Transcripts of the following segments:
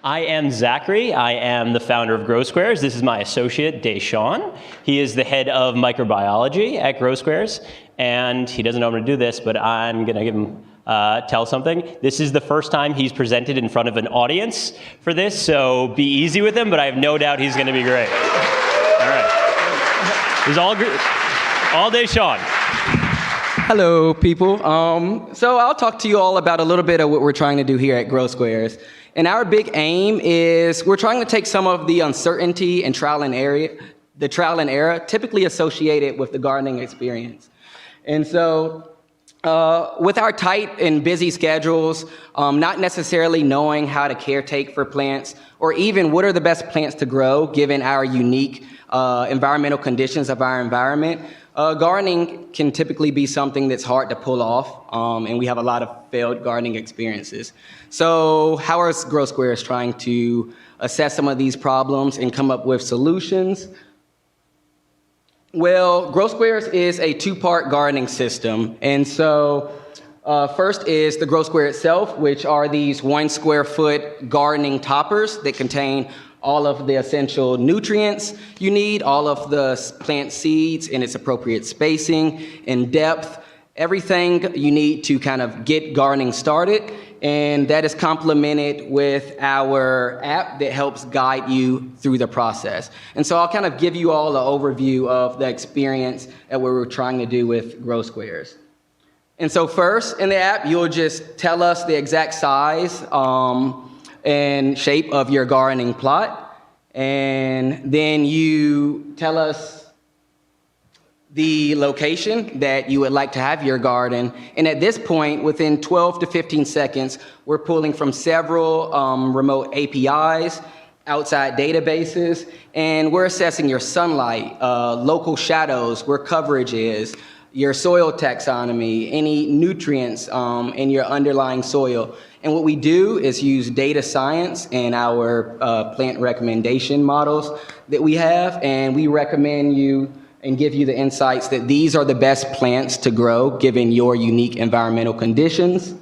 I am Zachary. I am the founder of Growsquares. This is my associate, Daeshaun. He is the head of microbiology at Growsquares, and he doesn't know I'm going to do this, but I'm going to give him tell something. This is the first time he's presented in front of an audience for this, so be easy with him, but I have no doubt he's going to be great. All right. This is all Daeshaun. Hello, people. So I'll talk to you all about a little bit of what we're trying to do here at Growsquares. And our big aim is we're trying to take some of the uncertainty and trial and error typically associated with the gardening experience. And so with our tight and busy schedules, not necessarily knowing how to caretake for plants, or even what are the best plants to grow given our unique environmental conditions of our environment, gardening can typically be something that's hard to pull off, and we have a lot of failed gardening experiences. So how are Growsquares trying to assess some of these problems and come up with solutions? Well, Growsquares is a two-part gardening system. And so first is the Growsquare itself, which are these 1 square foot gardening toppers that contain all of the essential nutrients you need, all of the plant seeds in its appropriate spacing and depth, everything you need to kind of get gardening started. And that is complemented with our app that helps guide you through the process. And so I'll kind of give you all an overview of the experience that we're trying to do with Growsquares. And so first, in the app, you'll just tell us the exact size and shape of your gardening plot. And then you tell us the location that you would like to have your garden. And at this point, within 12 to 15 seconds, we're pulling from several remote APIs, outside databases, and we're assessing your sunlight, local shadows, where coverage is, your soil taxonomy, any nutrients in your underlying soil. And what we do is use data science and our plant recommendation models that we have, and we recommend you and give you the insights that these are the best plants to grow given your unique environmental conditions.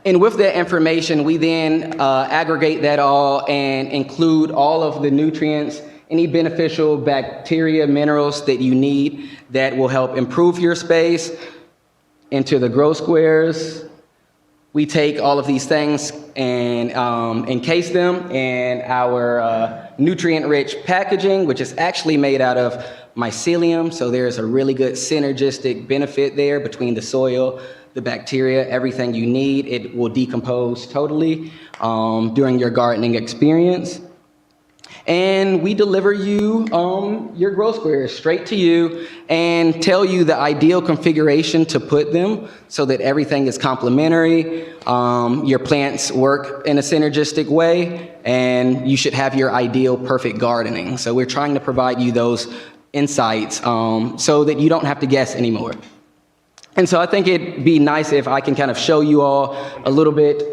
And with that information, we then aggregate that all and include all of the nutrients, any beneficial bacteria, minerals that you need that will help improve your space into the Growsquares. We take all of these things and encase them in our nutrient-rich packaging, which is actually made out of mycelium. So there's a really good synergistic benefit there between the soil, the bacteria, everything you need. It will decompose totally during your gardening experience. And we deliver you your Growsquares straight to you and tell you the ideal configuration to put them so that everything is complementary, your plants work in a synergistic way, and you should have your ideal perfect gardening. So we're trying to provide you those insights so that you don't have to guess anymore. And so I think it'd be nice if I can kind of show you all a little bit.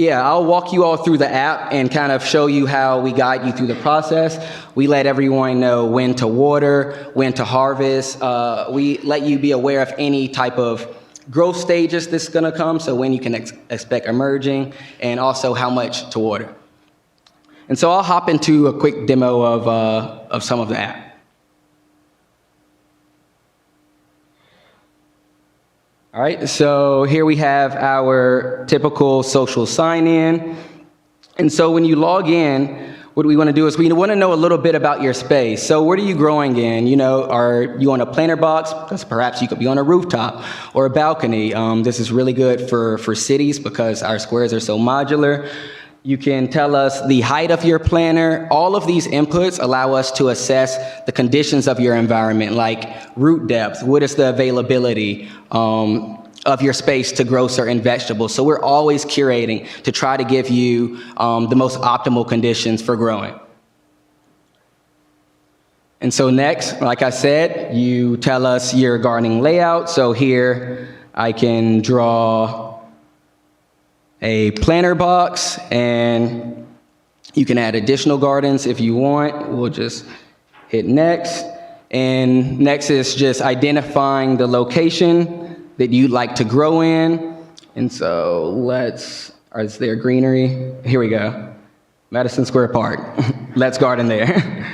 Yeah, I'll walk you all through the app and kind of show you how we guide you through the process. We let everyone know when to water, when to harvest. We let you be aware of any type of growth stages that's gonna come, so when you can expect emerging, and also how much to water. And so I'll hop into a quick demo of some of the app. All right, so here we have our typical social sign-in. And so when you log in, what we want to do is we want to know a little bit about your space. So what are you growing in? You know, are you on a planter box? Because perhaps you could be on a rooftop or a balcony. This is really good for cities because our squares are so modular. You can tell us the height of your planter. All of these inputs allow us to assess the conditions of your environment, like root depth, what is the availability of your space to grow certain vegetables. So we're always curating to try to give you the most optimal conditions for growing. And so next, like I said, you tell us your gardening layout. So here I can draw a planter box, and you can add additional gardens if you want. We'll just hit next. And next is just identifying the location that you'd like to grow in. And so is there greenery? Here we go. Madison Square Park. Let's garden there.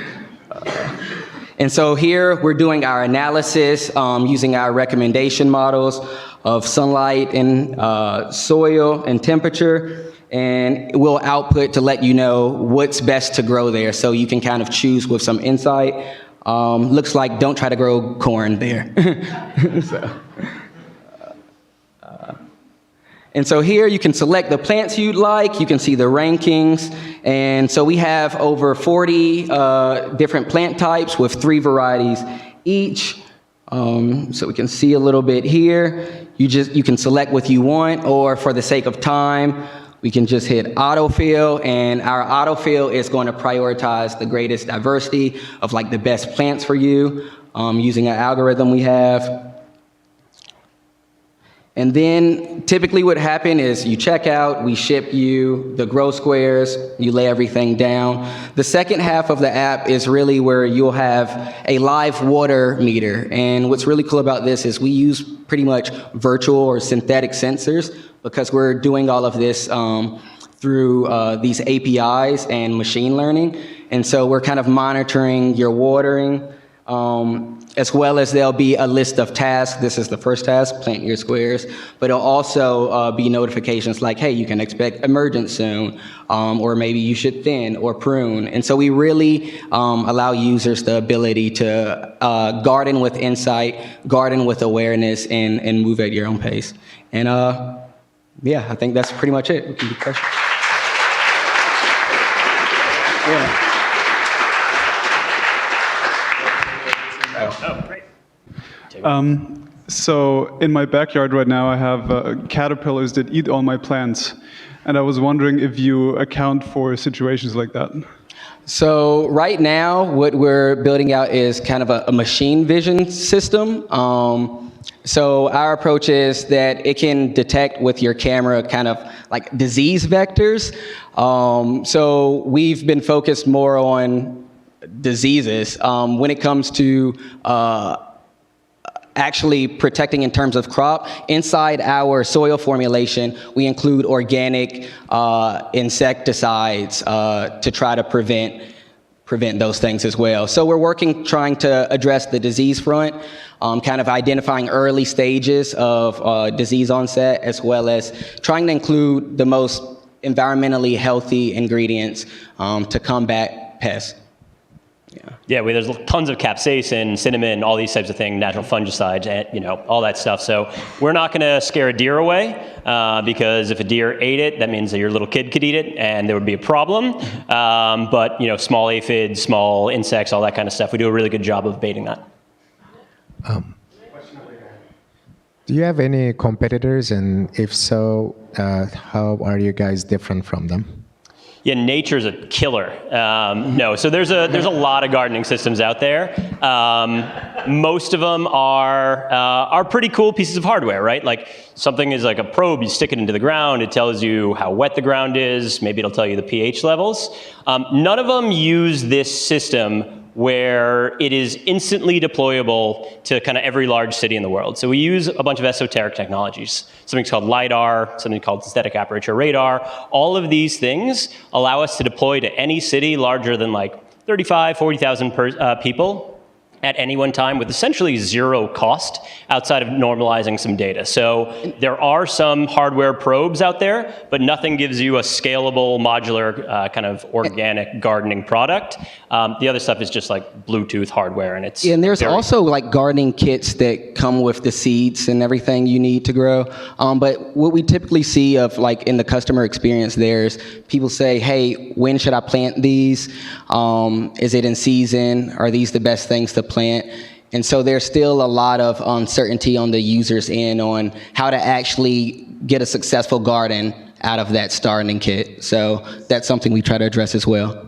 And so here we're doing our analysis using our recommendation models of sunlight and soil and temperature. And we'll output to let you know what's best to grow there so you can kind of choose with some insight. Looks like don't try to grow corn there. And so here you can select the plants you'd like. You can see the rankings. And so we have over 40 different plant types with 3 varieties each. So we can see a little bit here. You can select what you want, or for the sake of time, we can just hit autofill, and our autofill is going to prioritize the greatest diversity of like the best plants for you using an algorithm we have. And then typically what happens is you check out, we ship you the Growsquares, you lay everything down. The second half of the app is really where you'll have a live water meter. And what's really cool about this is we use pretty much virtual or synthetic sensors because we're doing all of this through these APIs and machine learning. And so we're kind of monitoring your watering, as well as there'll be a list of tasks. This is the first task, plant your squares, but it'll also be notifications like, hey, you can expect emergence soon, or maybe you should thin or prune. And so we really allow users the ability to garden with insight, garden with awareness, and move at your own pace. And yeah, I think that's pretty much it. We can do questions. Yeah. Oh, great. So in my backyard right now, I have caterpillars that eat all my plants. And I was wondering if you account for situations like that. So right now, what we're building out is kind of a machine vision system. So our approach is that it can detect with your camera kind of like disease vectors. So we've been focused more on diseases. When it comes to actually protecting in terms of crop, inside our soil formulation, we include organic insecticides to try to prevent those things as well. So we're trying to address the disease front, kind of identifying early stages of disease onset, as well as trying to include the most environmentally healthy ingredients to combat pests. Yeah, there's tons of capsaicin, cinnamon, all these types of things, natural fungicides, and, all that stuff. So we're not going to scare a deer away because if a deer ate it, that means that your little kid could eat it, and there would be a problem. But small aphids, small insects, all that kind of stuff, we do a really good job of baiting that. Do you have any competitors, and if so, how are you guys different from them? Yeah, nature's a killer. No, so there's a lot of gardening systems out there. Most of them are pretty cool pieces of hardware, right? Like something is like a probe, you stick it into the ground, it tells you how wet the ground is, maybe it'll tell you the pH levels. None of them use this system where it is instantly deployable to kind of every large city in the world. So we use a bunch of esoteric technologies. Something's called LiDAR, something called synthetic aperture radar. All of these things allow us to deploy to any city larger than like 35, 40,000 people at any one time with essentially zero cost outside of normalizing some data. So there are some hardware probes out there, but nothing gives you a scalable, modular, kind of organic gardening product. The other stuff is just like Bluetooth hardware, and it's and there's also like gardening kits that come with the seeds and everything you need to grow. But what we typically see of like in the customer experience there is people say, hey, when should I plant these? Is it in season? Are these the best things to plant? And so there's still a lot of uncertainty on the user's end on how to actually get a successful garden out of that starting kit. So that's something we try to address as well.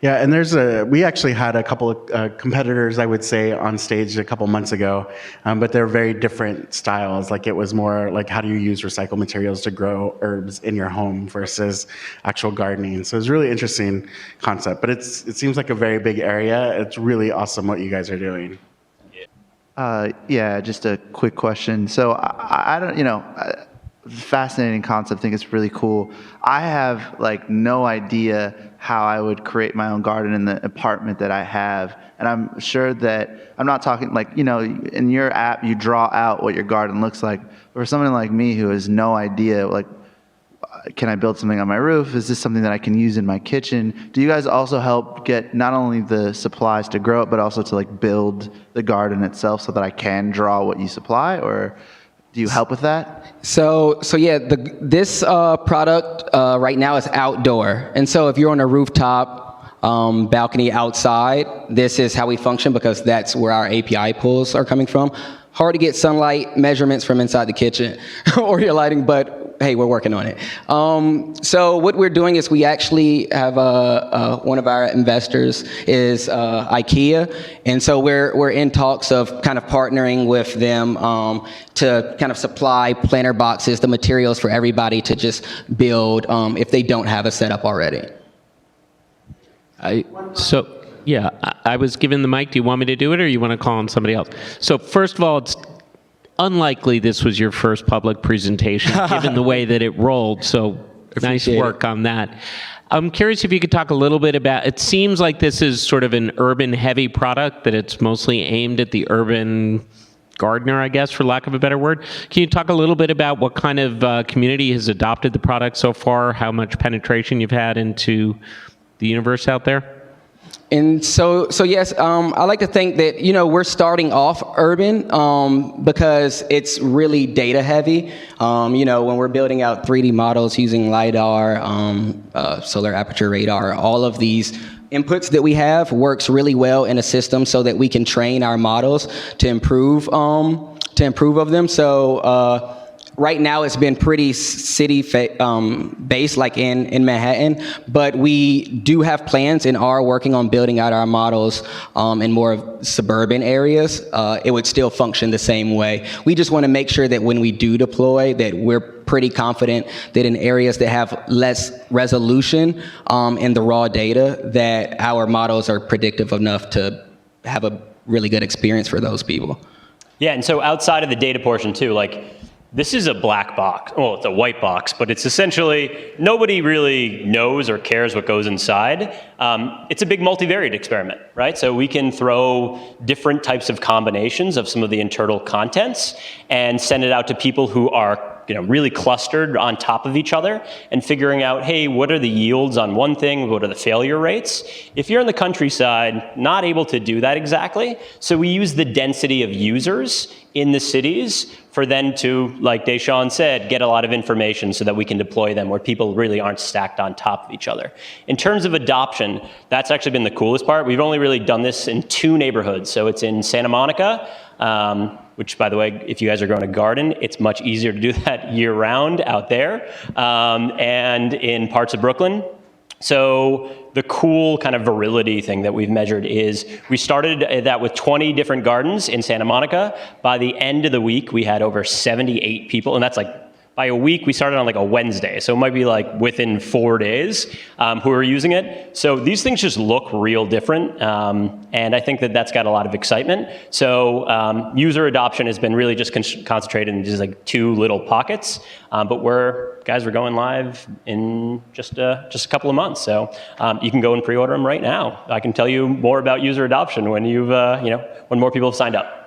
Yeah, and we actually had a couple of competitors, I would say, on stage a couple months ago, but they're very different styles. Like it was more like how do you use recycled materials to grow herbs in your home versus actual gardening. So it's a really interesting concept, but it seems like a very big area. It's really awesome what you guys are doing. Yeah, just a quick question. So I don't, fascinating concept. I think it's really cool. I have like no idea how I would create my own garden in the apartment that I have. And I'm sure that I'm not talking like, in your app, you draw out what your garden looks like. But for someone like me who has no idea, like, can I build something on my roof? Is this something that I can use in my kitchen? Do you guys also help get not only the supplies to grow it, but also to like build the garden itself so that I can draw what you supply? Or do you help with that? So yeah, this product right now is outdoor. And so if you're on a rooftop, balcony outside, this is how we function because that's where our API pulls are coming from. Hard to get sunlight measurements from inside the kitchen or your lighting, but hey, we're working on it. So what we're doing is we actually have one of our investors is IKEA, and so we're in talks of kind of partnering with them to kind of supply planter boxes, the materials for everybody to just build if they don't have a setup already. I was given the mic. Do you want me to do it, or you want to call on somebody else? So first of all, it's unlikely this was your first public presentation, given the way that it rolled. So nice work on that. I'm curious if you could talk a little bit about, it seems like this is sort of an urban heavy product, that it's mostly aimed at the urban gardener, I guess, for lack of a better word. Can you talk a little bit about what kind of community has adopted the product so far, how much penetration you've had into the universe out there? And so yes, I like to think that, we're starting off urban because it's really data heavy. When we're building out 3D models using LiDAR, solar aperture radar, all of these inputs that we have works really well in a system so that we can train our models to improve of them. So right now it's been pretty city based, like in Manhattan, but we do have plans and are working on building out our models in more of suburban areas. It would still function the same way. We just want to make sure that when we do deploy, that we're pretty confident that in areas that have less resolution in the raw data, that our models are predictive enough to have a really good experience for those people. Yeah, and so outside of the data portion too, like, this is a black box. Well, it's a white box, but it's essentially, nobody really knows or cares what goes inside. It's a big multivariate experiment, right? So we can throw different types of combinations of some of the internal contents and send it out to people who are really clustered on top of each other and figuring out, hey, what are the yields on one thing? What are the failure rates? If you're in the countryside, not able to do that exactly. So we use the density of users in the cities for them to, like Daeshaun said, get a lot of information so that we can deploy them where people really aren't stacked on top of each other. In terms of adoption, that's actually been the coolest part. We've only really done this in 2 neighborhoods. So it's in Santa Monica, which, by the way, if you guys are growing a garden, it's much easier to do that year-round out there, and in parts of Brooklyn. So the cool kind of virility thing that we've measured is we started that with 20 different gardens in Santa Monica. By the end of the week, we had over 78 people, and that's like, by a week, we started on like a Wednesday, so it might be like within 4 days who are using it. So these things just look real different, and I think that that's got a lot of excitement. So user adoption has been really just concentrated in just like 2 little pockets, but we're going live in just a couple of months. So you can go and pre-order them right now. I can tell you more about user adoption when you've when more people have signed up.